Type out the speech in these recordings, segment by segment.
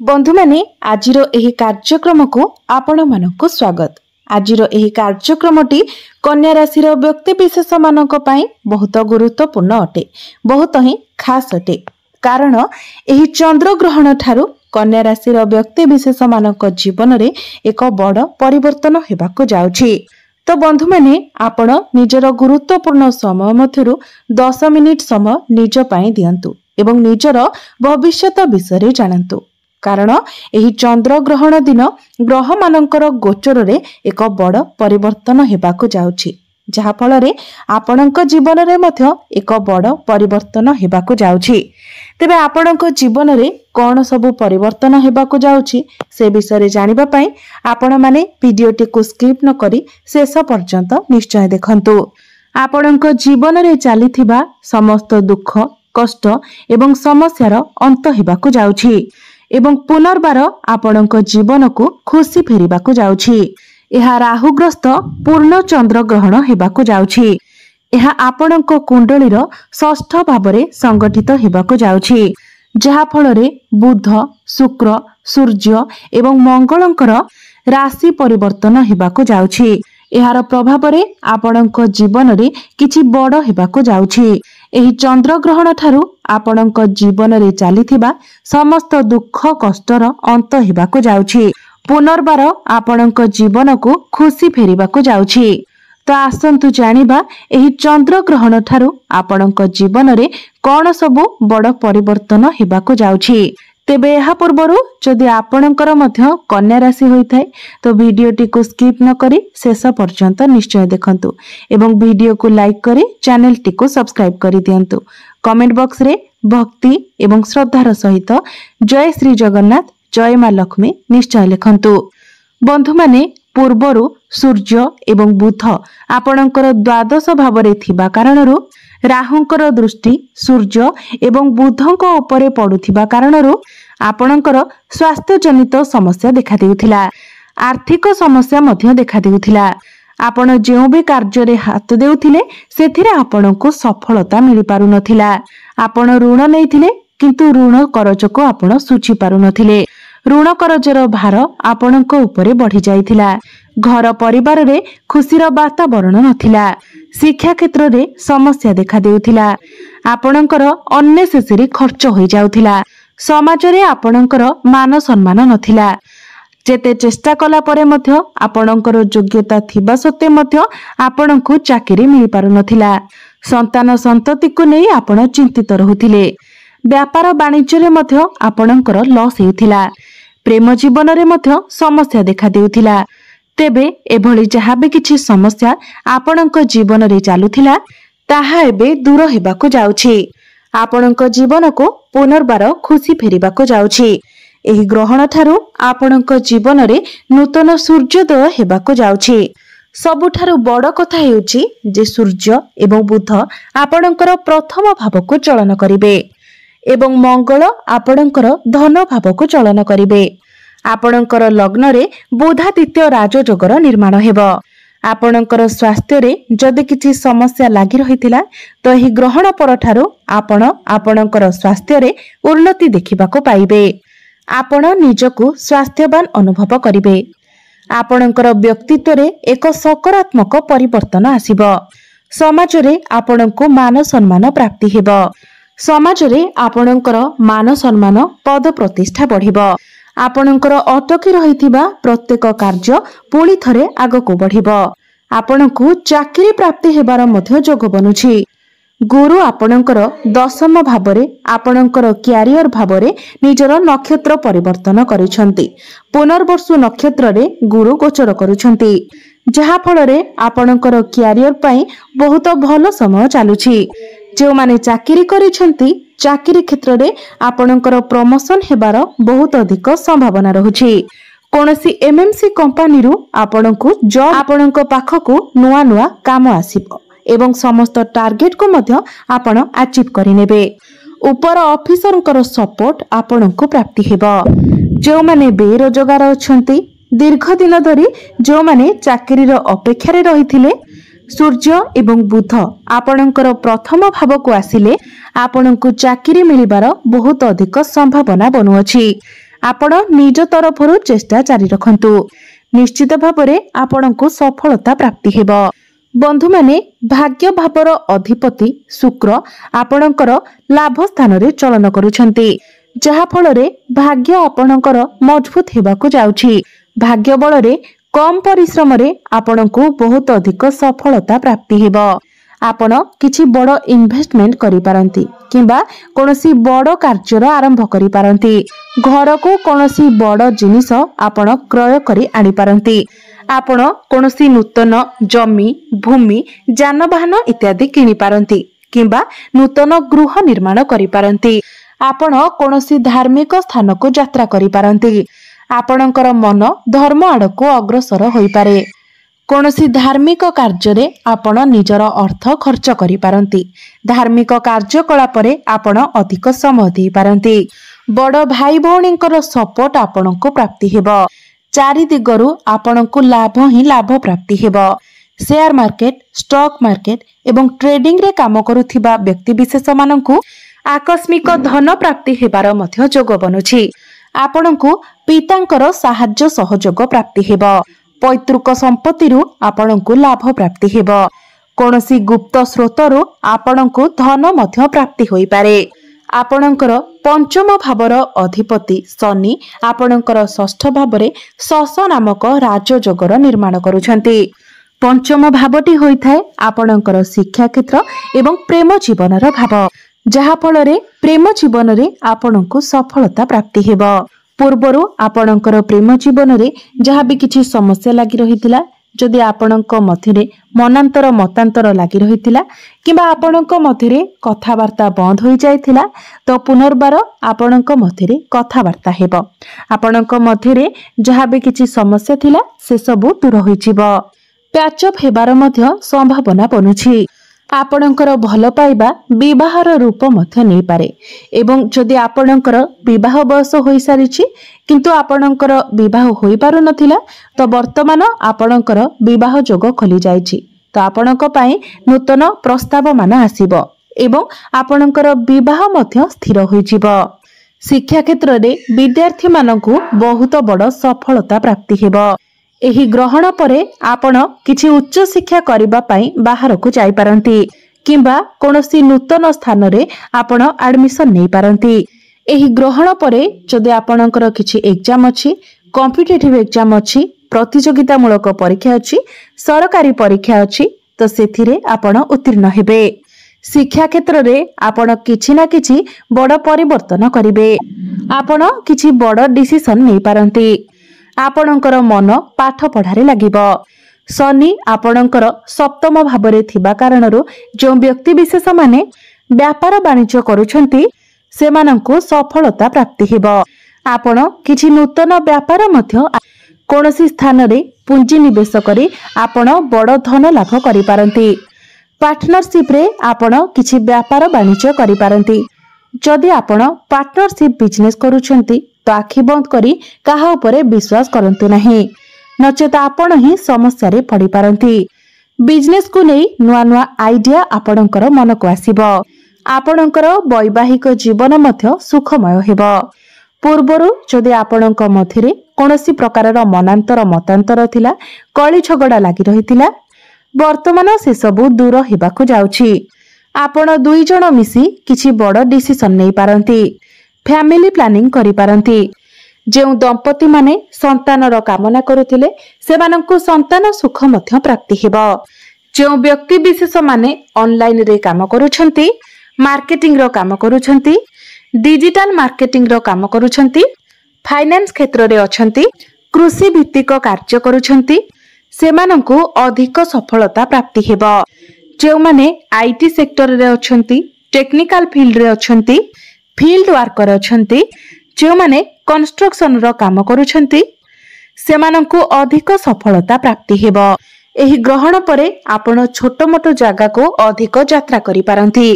बंधु माने आजिरो एही कार्यक्रम को आपण मानकु स्वागत। आजिरो एही कार्यक्रमटी कन्या राशि व्यक्ति विशेष मानक पई बहुत गुरुत्वपूर्ण अटे, बहुत ही खास अटे। कारण एही चंद्र ग्रहण ठारू कन्या राशि व्यक्ति विशेष मानक जीवन रे एक बड़ परिवर्तन हेबाकु जाउछि। तो बंधु माने आपण निजर गुरुत्वपूर्ण समय मध्यरु 10 मिनिट समय निज पई दियंतु एवं निजर भविष्यत विषय जानंतु। कारण एही चंद्र ग्रहण दिन ग्रह मानकर गोचर रे एक बड़ परिवर्तन हेबाकु जाउछि, जहा फल रे आपणक जीवन रे मध्य एक बड़ परिवर्तन हेबाकु जाउछि। तेबे आपणक जीवन रे कोन सब परिवर्तन हेबाकु जाउछि से विषय जानिबा पई आपण माने वीडियोटी को स्किप न करी शेष पर्यंत निश्चय देखंतु। आपणक जीवन रे चलीथिबा समस्त दुख कष्ट एवं समस्यार अंत हेबाकु जाउछि एवं पुनर्बार आपणक जीवन को खुशी फेरिबाकु जाउछि। एहा राहुग्रस्त पूर्ण चंद्र ग्रहण हेबाकु जाउछि। एहा आपणक कुंडलीर षष्ठ भावरे संगठित हेबाकु जाउछि, जहा फल रे बुध शुक्र सूर्य एवं मंगलंकर राशि परिवर्तन हेबाकु जाउछि। एहार प्रभाव रे आपणक जीवन रे किछि बड़ हेबाकु जाउछि। एही चंद्र ग्रहण ठारू आपणक जीवन रे चलीथिबा समस्त दुख कष्टर अंत हेबाकु जाउछि। पुनर्बार आपणक जीवन को खुशी फेरिबाकु जाउछि। तो आसंतु जानिबा एही चंद्र ग्रहण ठारू आपणक जीवन रे कोन सब बड़ परिवर्तन हेबाकु जाउछि। तेबे एहा पूर्वरु जदि आपणकर मध्य कन्या राशि होइथाय तो वीडियोटी को स्किप न करी शेष पर्यंत निश्चय देखंतु एवं वीडियो को लाइक करी चैनल टी को सब्सक्राइब करी दियंतु। कमेंट बॉक्स रे भक्ति एवं श्रद्धार सहित जय श्री जगन्नाथ जय मां लक्ष्मी निश्चय लिखंतु। बंधु माने पूर्वरु सूर्य एवं बुध आपणकर द्वादश भावरे थिबा कारणरु राहुंकर दृष्टि सूर्य एवं बुधंक उपरे पडुथिबा कारणरु आपणकर स्वास्थ्य जनित समस्या देखा देउथिला। आर्थिक समस्या मध्य देखा देउथिला। आपण जेउ भी कार्य रे हाथ देउथिले सेथिरे आपणको सफलता मिलि पारु नथिला। आपण ऋण नैथिले किंतु ऋण करज को आपण सुचि पारु नथिले। ऋण करजर भार आपणको उपरे बढ़ी जाइथिला। घर परिवार रे खुशीर वातावरण नथिला। शिक्षा क्षेत्र रे समस्या देखा देउथिला। आपणकर अननेसेसरी खर्च होई जाउथिला। समाज रे आपणकर मान सम्मान नथिला। जेते चेष्टा कला परे मध्य आपणकर योग्यता थिबा सत्ते मध्य आपणको चाकरी मिलि पारु नथिला। संतान संतति को नै आपण चिंतित रहुथिले। व्यापार वाणिज्य रे मध्य आपणकर लॉस हेउथिला। प्रेम जीवन रे मध्य समस्या देखा देउथिला। तेबे एभली जहा भी किछि समस्या आपणक जीवन रे चालुथिला ताहा एबे दूर हेबाकु जाउछि। आपणक जीवन को पुनर्बार खुशी फेरिबाकु जाउछि। एही ग्रहण ठारू आपणक जीवन रे नूतन सूर्योदय हेबाकु जाउछि। सबुठारू बड़ कथा हेउछि जे सूर्य एवं बुध आपणकर प्रथम भाव को चलन करिवे एवं मंगल आपणकर धन भाव को चलन करिवे। आपणकर लग्न रे बुधादित्य राजयोगर निर्माण हेब। आपणकर स्वास्थ्य रे जदि किछि समस्या लागि रहितिला तो एही ग्रहण परठारू आपण आपणकर स्वास्थ्य रे उन्नति देखिबाको पाइबे। आपण निजको स्वास्थ्यवान अनुभव करिवे। आपणकर व्यक्तित्व रे एक सकारात्मक परिवर्तन आसीबो। समाज रे आपणको मान सम्मान प्राप्ति हेबो। समाज रे आपणकर मान सम्मान पद प्रतिष्ठा बढ़िबो। आपणकर अटकी रहिथिबा प्रत्येक कार्य पुणी थरे आगको बढ़िबो। आपणको चाकरी प्राप्ति हेबार मध्य जोग बनुछि। गुरु आपणकर दशम भावरे आपणकर क्यारियर भावरे निजर नक्षत्र परिवर्तन करिसंती। पुनर्वसु नक्षत्र रे गुरु गोचर करुछंती, जहा फल रे आपणकर क्यारियर पई बहुत भलो समय चालुछि। जो माने चाकरी करिसंती चाकरी क्षेत्र रे आपणकर प्रमोशन हेबार बहुत अधिक संभावना रहुछि। कोनोसी एमएमसी कंपनी रु आपणको जॉब आपणको पाखको नुआ नुआ काम आसीबो एवं समस्त टार्गेट को मध्य आपण अचीव करिनेबे। ऊपर ऑफिसरंकर सपोर्ट आपणको प्राप्ति हेबो। जो माने बेरोजगार अछंती दीर्घ दिन धरी जो माने चाकरी रो अपेक्षा रे रहिथिले सूर्य एवं बुध आपणकर प्रथम भाव को आसिले आपणको चाकरी मिलिबार बहुत अधिक संभावना बनुअछि। आपण निज तरफरु चेष्टा जारी रखंतु। निश्चित भाବରେ आपणको सफलता प्राप्ति हेबो। बंधु माने भाग्य भावर अधिपति शुक्र आपणकर लाभ स्थान रे चलन करूछंती, जहा फल रे भाग्य आपणकर मजबूत हेबाकू जाउछि। भाग्य बल रे कम परिश्रम रे आपणको बहुत अधिक सफलता प्राप्ति हेबो। आपण किछि बड़ इन्वेस्टमेंट करि पारंती किंबा कोनोसी बड़ कार्यर आरंभ करि पारंती। घर को कोनोसी बड़ जिनिस आपण क्रय करि आनि पारंती। आपण कोनोसी नूतन जमी भूमि जानवाहन इत्यादि किनि पारंती किंबा नूतन गृह निर्माण करि पारंती। आपण कोनोसी धार्मिक स्थान को यात्रा करि पारंती। आपणकर मन धर्म आड़को अग्रसर होई पारे। कोनोसी धार्मिक कार्य आपण निजर अर्थ खर्च करि पारंती। धार्मिक कार्यकलाप रे आपण अधिक समय दे पारंती। बड़ भाई भौणींकर सपोर्ट आपणको प्राप्ति हेबो। चारि दिगरु आपणको लाभ ही लाभ प्राप्ति हेबो। शेयर मार्केट स्टॉक मार्केट एवं ट्रेडिंग रे काम करुथिबा व्यक्ति विशेष माननकु आकस्मिक धन प्राप्ति हेबार मध्य जोग बनुछि। आपणको पितांकर सहाय्य सहयोग प्राप्ति हेबो। पैतृक संपत्ति आपणको लाभ प्राप्ति हेबो। कोनोसी गुप्त स्रोतरु आपणको धन मध्य प्राप्ति होई पारे। आपणकर पंचम भावर अधिपति शनि आपणकर षष्ठ भावरे शश नामक राजयोगर निर्माण करूछंती। पंचम भावटी होइथाय आपणकर शिक्षा क्षेत्र एवं प्रेम जीवनर भाव, जहा फल रे प्रेम जीवन रे आपणको सफलता प्राप्ति हेबो। पूर्वरु आपणकर प्रेम जीवन रे जहा भी किछि समस्या लागि रहितिला, जदि आपणक मध्यरे मनांतर मतांतर लागि रहितिला किंबा आपणक मध्यरे कथावार्ता बंद होई जायतिला, तो पुनर्बार आपणक मध्यरे कथावार्ता हेबो। आपणक मध्यरे जहा भी किछि समस्या थिला से सब दूर होई जिवो। पैचअप हेबार मध्य संभावना बनुछि। आपणकर भल पाइबा विवाहर रूप मध्य नै पारे एवं जदि आपणकर विवाह बयस होई सारिछि किंतु आपणकर विवाह होई पारु नथिला, तो वर्तमान आपणकर विवाह जोग खोली जायछि। तो आपणक पई नूतन प्रस्ताव मान आसीबो एवं आपणकर विवाह मध्य स्थिर होई जिवो। शिक्षा क्षेत्र रे विद्यार्थी मानकु बहुत बड़ सफलता प्राप्ति हेबो। एही ग्रहण परे आपण किछि उच्च शिक्षा करिबा पई बाहर को जाई पारंती किंबा कोनोसी नूतन स्थान रे आपण एडमिशन नै पारंती। एही ग्रहण परे जदि आपणकर किछि एग्जाम अछि, कॉम्पिटिटिव एग्जाम अछि, प्रतियोगिता मूलक परीक्षा अछि, सरकारी परीक्षा अछि, तो सेथिरे आपण उत्तीर्ण हेबे। शिक्षा क्षेत्र रे आपण किछि ना किछि बड़ परिवर्तन करिवे। आपण किछि बड़ डिसिजन नै पारंती। आपणकर मन पाठ पढ़ारे लागिबो। शनि आपणकर सप्तम भावरे थिबा कारणरो जो व्यक्ति विशेष माने व्यापार वाणिज्य करूछंती सेमानंको सफलता प्राप्ति हेबो। आपण किछि नूतन व्यापार मध्य कोनोसी स्थान रे पुंजी निवेश करी आपण बड़ धन लाभ करि पारंती। पार्टनरशिप रे आपण किछि व्यापार वाणिज्य करि पारंती। जदि आपण पार्टनरशिप बिजनेस करूछंती तो आखि बंद करी काहा उपरे विश्वास करंतु नहीं, नचेत आपण ही समस्या रे पड़ी पारंती। बिजनेस को नै नुआ नुआ आइडिया आपणकर मन को आसीबो। आपणकर वैवाहिक जीवन मध्य सुखमय हेबो। पूर्वरु जदि आपणक मध्यरे कोनोसी प्रकारर मनांतर मतांतर थिला, कଳି झगड़ा लागि रहितिला, वर्तमान से सब दूर हेबाकू जाउछि। आपण दुई जण मिसी किछि बड़ डिसिजन नै पारंती। फैमिली प्लानिंग करि पारंती। जेउ दंपति माने संतानर कामना करुथिले सेमानंकु संतान सुख मध्य प्राप्ति हेबो। जेउ व्यक्ति विशेष माने ऑनलाइन रे काम करूछंती, मार्केटिंग रो काम करूछंती, डिजिटल मार्केटिंग रो काम करूछंती, फाइनेंस क्षेत्र रे अछंती, कृषि भित्तिक कार्य करूछंती, सेमानंकु अधिक सफलता प्राप्ति हेबो। जेउ माने आईटी सेक्टर रे अछंती, टेक्निकल फील्ड रे अछंती, फील्ड वर्कर अछंती, जो माने कंस्ट्रक्शन रो काम करूछंती सेमानंकु अधिक सफलता प्राप्ति हेबो। एही ग्रहण परे आपण छोट मोट जागा को अधिक यात्रा करि पारंती।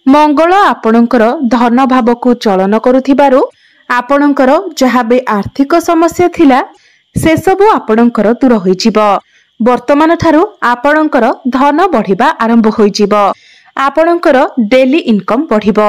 मंगल आपणकर धन भाव को चलन करुथिबारु आपणकर जहा बे आर्थिक समस्या थिला से सबु आपणकर दूर होई जिवो। वर्तमान थारु आपणकर धन बढ़िबा आरंभ होई जिवो। आपणकर डेली इनकम बढ़िबो।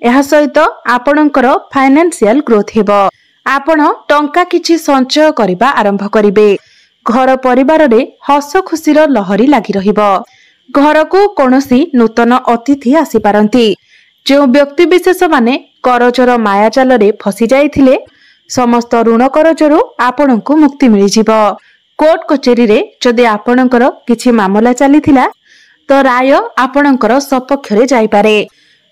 एहा सहित आपणकर फाइनेंशियल ग्रोथ हेबो। आपण टंका किछि संचय करबा आरंभ करिवे। घर परिवार रे हस खुशीर लहरी लागि रहिबो। घर को कोनोसी नूतन अतिथि आसी पारंती। जो व्यक्ति विशेष माने करजर मायाजाल रे फसी जाइथिले समस्त ऋण करजरु आपणको मुक्ति मिलि जिवो। कोर्ट कचेरी रे जदि आपणकर किछि मामला चलीथिला तो राय आपणकर सपक्ष रे जाई पारे।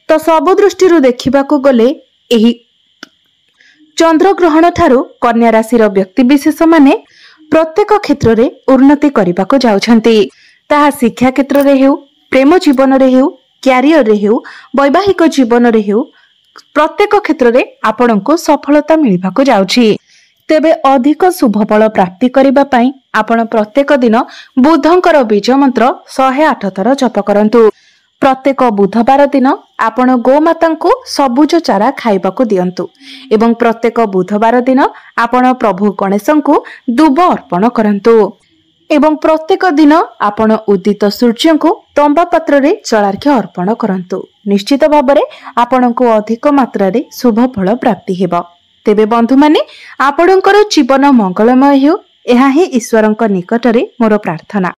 तो सब दृष्टि देखा गले एही चंद्रग्रहण ठारू कन्या राशि व्यक्ति विशेष माने प्रत्येक क्षेत्र रे उन्नति करने को जाउछंती। ताहा शिक्षा क्षेत्र रे हेउ, प्रेम जीवन रे हेउ, क्यारियर रे हेउ, वैवाहिक जीवन रे हेउ, प्रत्येक क्षेत्र रे आपणको सफलता मिलबा को जाउछि। तेबे अधिक शुभ फल प्राप्ति करिबा पई आपण प्रत्येक दिन बुधंकर बीज मंत्र 108 थर जप करंतु। प्रत्येक बुधवार दिन आपण गोमाता को सबुज चारा खाइबाकू दियंतु एवं प्रत्येक बुधवार दिन आपण प्रभु गणेश को दुब अर्पण करंतु एवं प्रत्येक दिन आपण उदित सूर्य को तंबा पात्र रे जलार्घ्य अर्पण करंतु। निश्चित भाव में आपण को अधिक मात्रा रे शुभ फल प्राप्ति हेबो। तेबे बंधु माने आपणकर जीवन मंगलमय हेउ, एहा ही ईश्वरंक निकटरे मोर प्रार्थना।